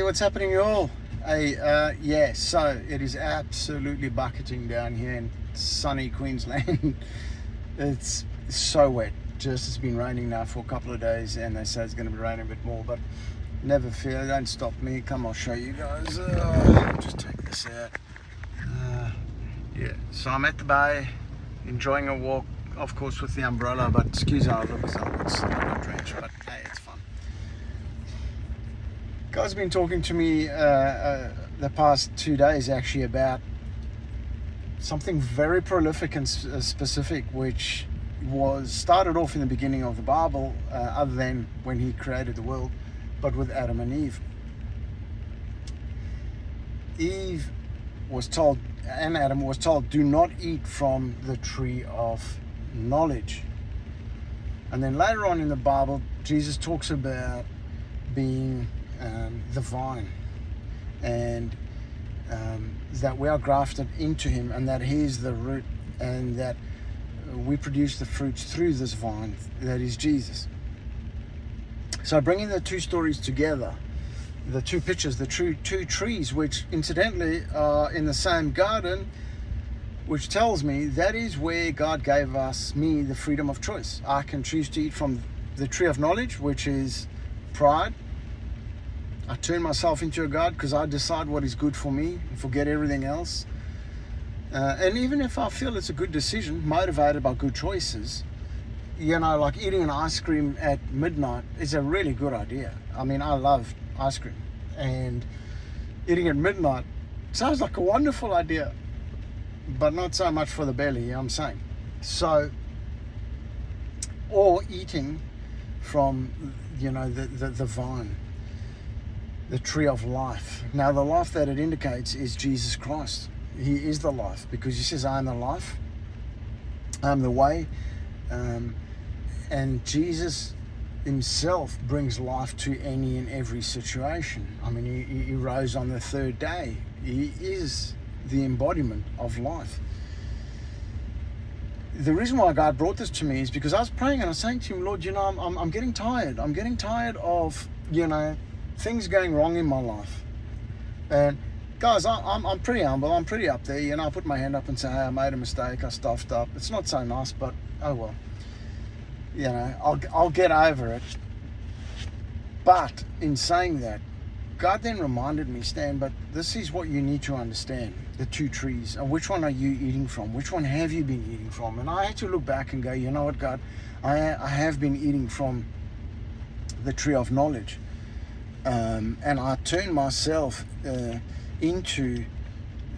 what's happening, you all? Hey, yeah, so it is absolutely bucketing down here in sunny Queensland. It's so wet. Just it's been raining now for a couple of days, and they say it's going to be raining a bit more, but never fear, don't stop me. Come, I'll show you guys. Just take this out. Yeah, so I'm at the bay, enjoying a walk, of course, with the umbrella, but excuse how I look as it's not drenched, but hey, it's fun. God's been talking to me the past 2 days actually about something very prolific and specific, which was started off in the beginning of the Bible, other than when he created the world, but with Adam and Eve. Eve was told, and Adam was told, do not eat from the tree of knowledge. And then later on in the Bible, Jesus talks about being the vine, and that we are grafted into him, and that he is the root, and that we produce the fruits through this vine that is Jesus. So bringing the two stories together, the two pictures, the two trees, which incidentally are in the same garden, which tells me that is where God gave me the freedom of choice. I can choose to eat from the tree of knowledge, which is pride. I turn myself into a God because I decide what is good for me and forget everything else. And even if I feel it's a good decision, motivated by good choices, you know, like eating an ice cream at midnight is a really good idea. I mean, I love ice cream, and eating at midnight sounds like a wonderful idea, but not so much for the belly, you know what I'm saying? So, or eating from, you know, the vine, the tree of life. Now, the life that it indicates is Jesus Christ. He is the life, because he says, I am the life, I am the way, and Jesus himself brings life to any and every situation. I mean, he rose on the third day. He is the embodiment of life. The reason why God brought this to me is because I was praying and I was saying to him, Lord, you know, I'm getting tired. I'm getting tired of, you know, things going wrong in my life. And guys, I'm pretty humble. I'm pretty up there. You know, I put my hand up and say, hey, I made a mistake. I stuffed up. It's not so nice, but oh well. You know, I'll get over it. But in saying that, God then reminded me, Stan, but this is what you need to understand. The two trees. And which one are you eating from? Which one have you been eating from? And I had to look back and go, you know what, God? I have been eating from the tree of knowledge. And I turned myself into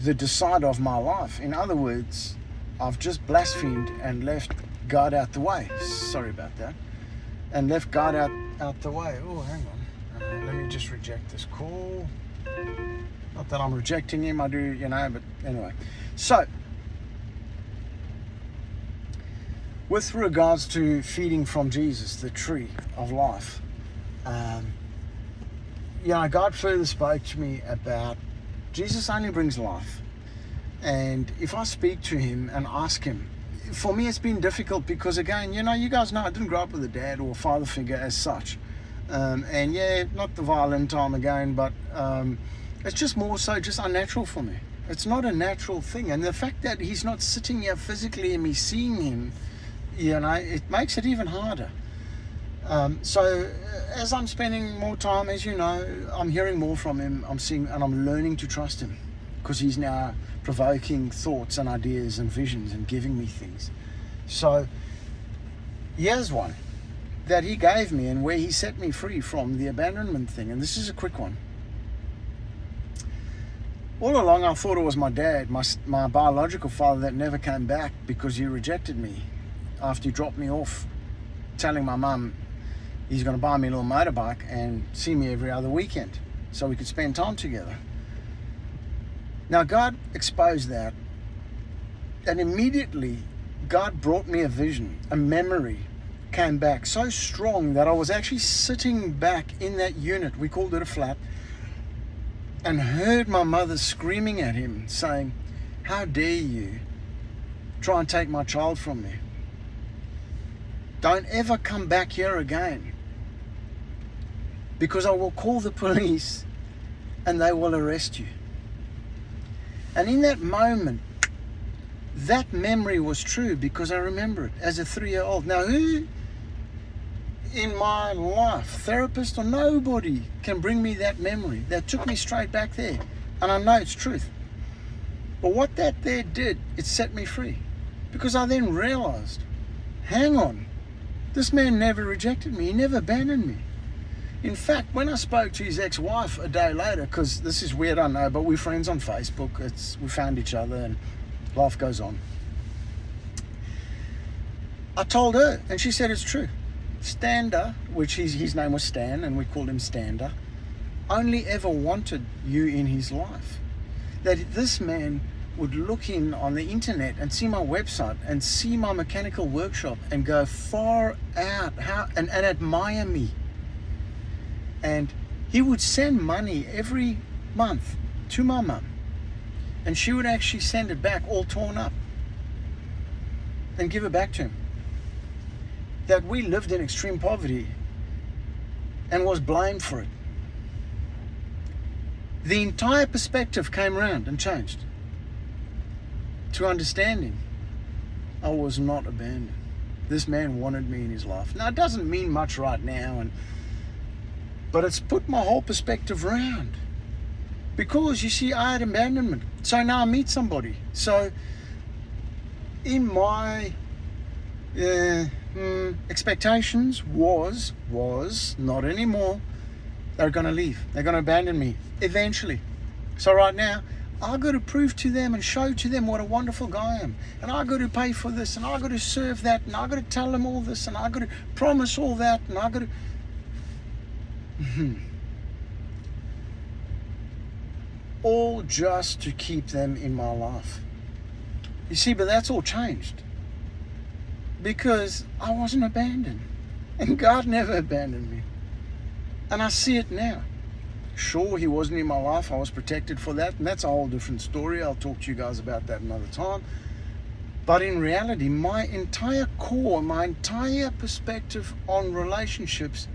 the decider of my life. In other words, I've just blasphemed and left God out the way. Sorry about that. And left God out the way. Oh, hang on. Let me just reject this call. Not that I'm rejecting him, I do, you know, but anyway. So, with regards to feeding from Jesus, the tree of life, you know, God further spoke to me about Jesus only brings life. And if I speak to him and ask him, for me it's been difficult because, again, you know, you guys know I didn't grow up with a dad or a father figure as such. And yeah, not the violin time again, but it's just more so just unnatural for me. It's not a natural thing. And the fact that he's not sitting here physically and me seeing him, you know, it makes it even harder. So as I'm spending more time, as you know, I'm hearing more from him, I'm seeing, and I'm learning to trust him, because he's now provoking thoughts and ideas and visions and giving me things. So here's one that he gave me, and where he set me free from the abandonment thing. And this is a quick one. All along I thought it was my dad, my biological father, that never came back because he rejected me after he dropped me off, telling my mum he's going to buy me a little motorbike and see me every other weekend so we could spend time together. Now, God exposed that, and immediately God brought me a vision, a memory came back so strong that I was actually sitting back in that unit, we called it a flat, and heard my mother screaming at him saying, how dare you try and take my child from me? Don't ever come back here again, because I will call the police and they will arrest you. And in that moment, that memory was true because I remember it as a 3-year-old. Now, who in my life, therapist or nobody, can bring me that memory that took me straight back there? And I know it's truth. But what that there did, it set me free. Because I then realized, hang on, this man never rejected me. He never abandoned me. In fact, when I spoke to his ex-wife a day later, because this is weird, I know, but we're friends on Facebook. We found each other and life goes on. I told her, and she said it's true. Stander, which his name was Stan, and we called him Stander, only ever wanted you in his life. That this man would look in on the internet and see my website and see my mechanical workshop and go far out and admire me. And he would send money every month to my mum, and she would actually send it back all torn up and give it back to him. That we lived in extreme poverty and was blamed for it. The entire perspective came around and changed to understanding I was not abandoned. This man wanted me in his life. Now, it doesn't mean much right now, but it's put my whole perspective around. Because, you see, I had abandonment. So now I meet somebody. So, in my expectations was not anymore. They're going to leave. They're going to abandon me eventually. So right now, I got to prove to them and show to them what a wonderful guy I am. And I got to pay for this, and I got to serve that, and I got to tell them all this, and I got to promise all that, and I got to... all just to keep them in my life. You see, but that's all changed. Because I wasn't abandoned. And God never abandoned me. And I see it now. Sure, he wasn't in my life. I was protected for that. And that's a whole different story. I'll talk to you guys about that another time. But in reality, my entire core, my entire perspective on relationships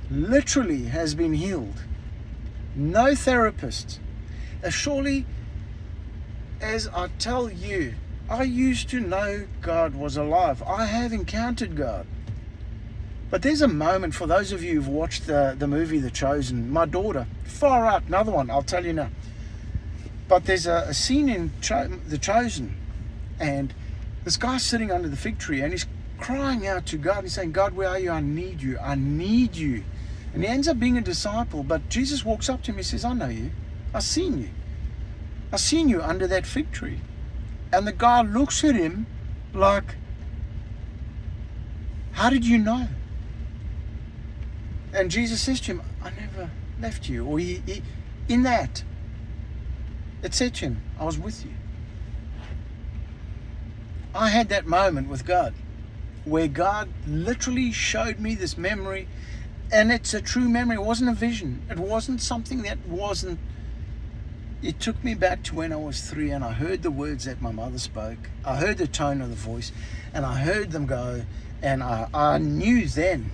literally has been healed. No therapist. As surely as I tell you, I used to know God was alive. I have encountered God. But there's a moment, for those of you who've watched the movie The Chosen, my daughter, far out, another one, I'll tell you now. But there's a scene in The Chosen, and this guy's sitting under the fig tree, and he's crying out to God. He's saying, God, where are you? I need you. I need you. And he ends up being a disciple, but Jesus walks up to him and says, I know you. I've seen you. I've seen you under that fig tree. And the guy looks at him like, how did you know? And Jesus says to him, I never left you. Or in that, it said to him, I was with you. I had that moment with God where God literally showed me this memory, and it's a true memory. It wasn't a vision. It wasn't something that wasn't. It took me back to when I was 3, and I heard the words that my mother spoke. I heard the tone of the voice, and I heard them go, and I knew then.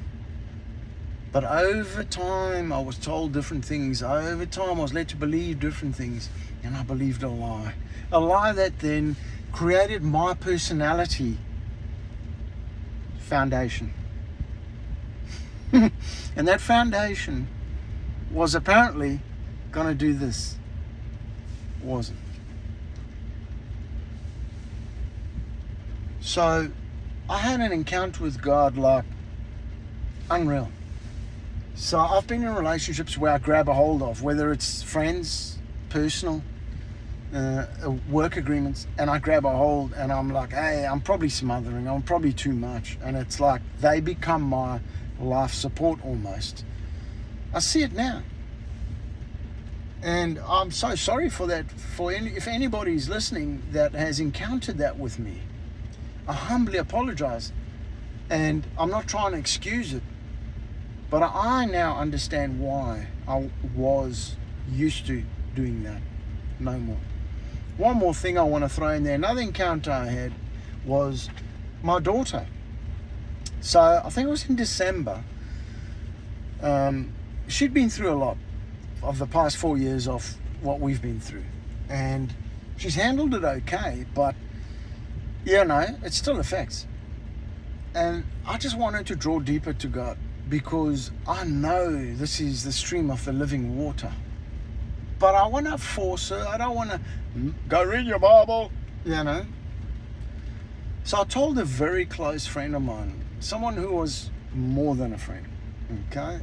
But over time, I was told different things. Over time, I was led to believe different things, and I believed a lie. A lie that then created my personality foundation. And that foundation was apparently going to do this. Wasn't. So I had an encounter with God like unreal. So I've been in relationships where I grab a hold of, whether it's friends, personal, work agreements, and I grab a hold and I'm like, hey, I'm probably smothering, I'm probably too much. And it's like they become my life support almost. I see it now. And I'm so sorry for that. If anybody's listening that has encountered that with me, I humbly apologize. And I'm not trying to excuse it, but I now understand why I was used to doing that. No more. One more thing I want to throw in there. Another encounter I had was my daughter. So I think it was in December. She'd been through a lot. of the past 4 years of what we've been through. And she's handled it okay, but it still affects. And I just want her to draw deeper to God, because I know this is the stream of the living water. But I want to force her. I don't want to go read your Bible, So I told a very close friend of mine, someone who was more than a friend, okay?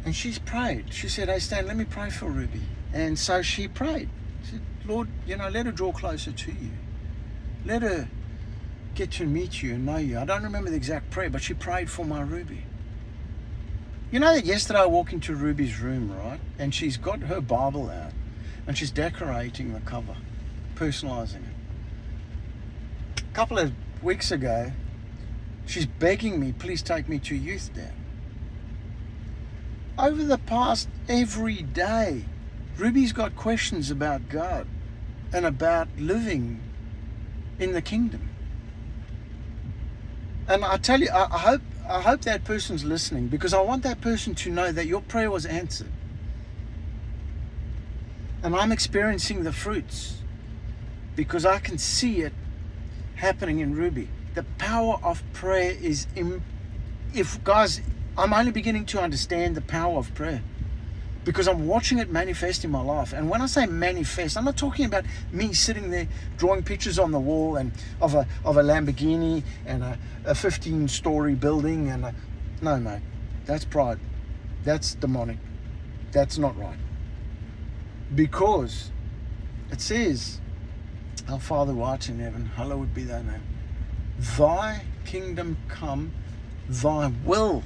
And she's prayed. She said, "Hey, Stan, let me pray for Ruby." And so she prayed. She said, "Lord, let her draw closer to you. Let her get to meet you and know you." I don't remember the exact prayer, but she prayed for my Ruby. You know that yesterday I walked into Ruby's room, right? And she's got her Bible out and she's decorating the cover, personalizing it. A couple of weeks ago, she's begging me, "Please take me to youth, Dad." Over the past, every day, Ruby's got questions about God and about living in the kingdom. And I tell you, I hope that person's listening, because I want that person to know that your prayer was answered. And I'm experiencing the fruits, because I can see it happening in Ruby. The power of prayer is, guys, I'm only beginning to understand the power of prayer, because I'm watching it manifest in my life. And when I say manifest, I'm not talking about me sitting there drawing pictures on the wall and of a Lamborghini and a 15-story building no, mate, that's pride. That's demonic. That's not right. Because it says, "Our Father who art in heaven, hallowed be thy name. Thy kingdom come, thy will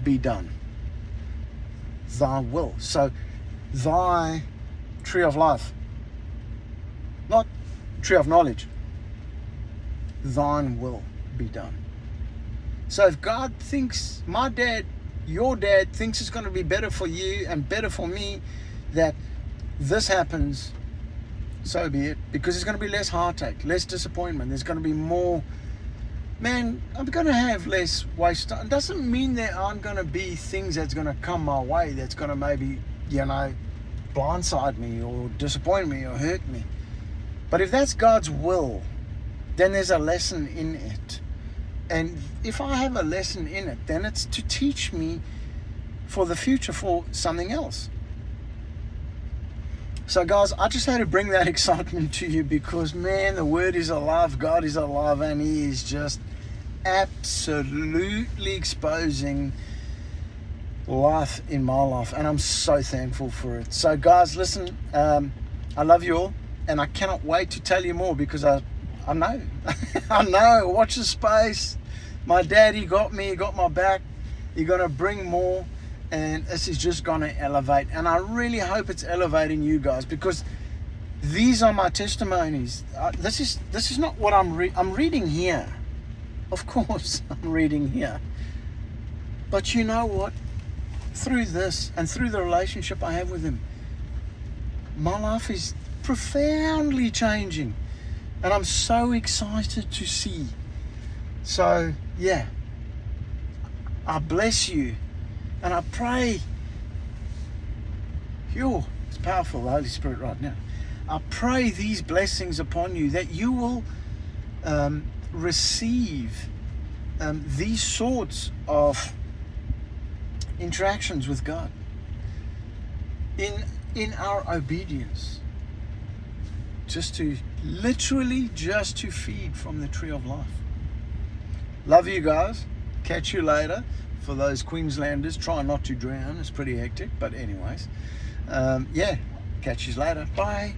be done." Thy will. So thy tree of life, not tree of knowledge. Thine will be done. So if God thinks, my dad, your dad thinks it's going to be better for you and better for me that this happens, so be it. Because there's going to be less heartache, less disappointment. There's going to be more, man, I'm going to have less waste time. It doesn't mean there aren't going to be things that's going to come my way that's going to maybe, blindside me or disappoint me or hurt me. But if that's God's will, then there's a lesson in it. And if I have a lesson in it, then it's to teach me for the future for something else. So guys, I just had to bring that excitement to you, because man, the word is alive, God is alive, and he is just absolutely exposing life in my life, and I'm so thankful for it. So guys, listen, I love you all, and I cannot wait to tell you more, because I know I know, watch the space. My daddy got me, he got my back. You're going to bring more, and this is just going to elevate. And I really hope it's elevating you guys, because these are my testimonies. This is not what I'm reading here. Of course, I'm reading here. But you know what? Through this and through the relationship I have with him, my life is profoundly changing. And I'm so excited to see. So, yeah. I bless you. And I pray. It's powerful, the Holy Spirit right now. I pray these blessings upon you, that you will receive these sorts of interactions with God in our obedience, just to feed from the tree of life. Love you guys. Catch you later. For those Queenslanders, try not to drown. It's pretty hectic, but anyways, catch you later. Bye.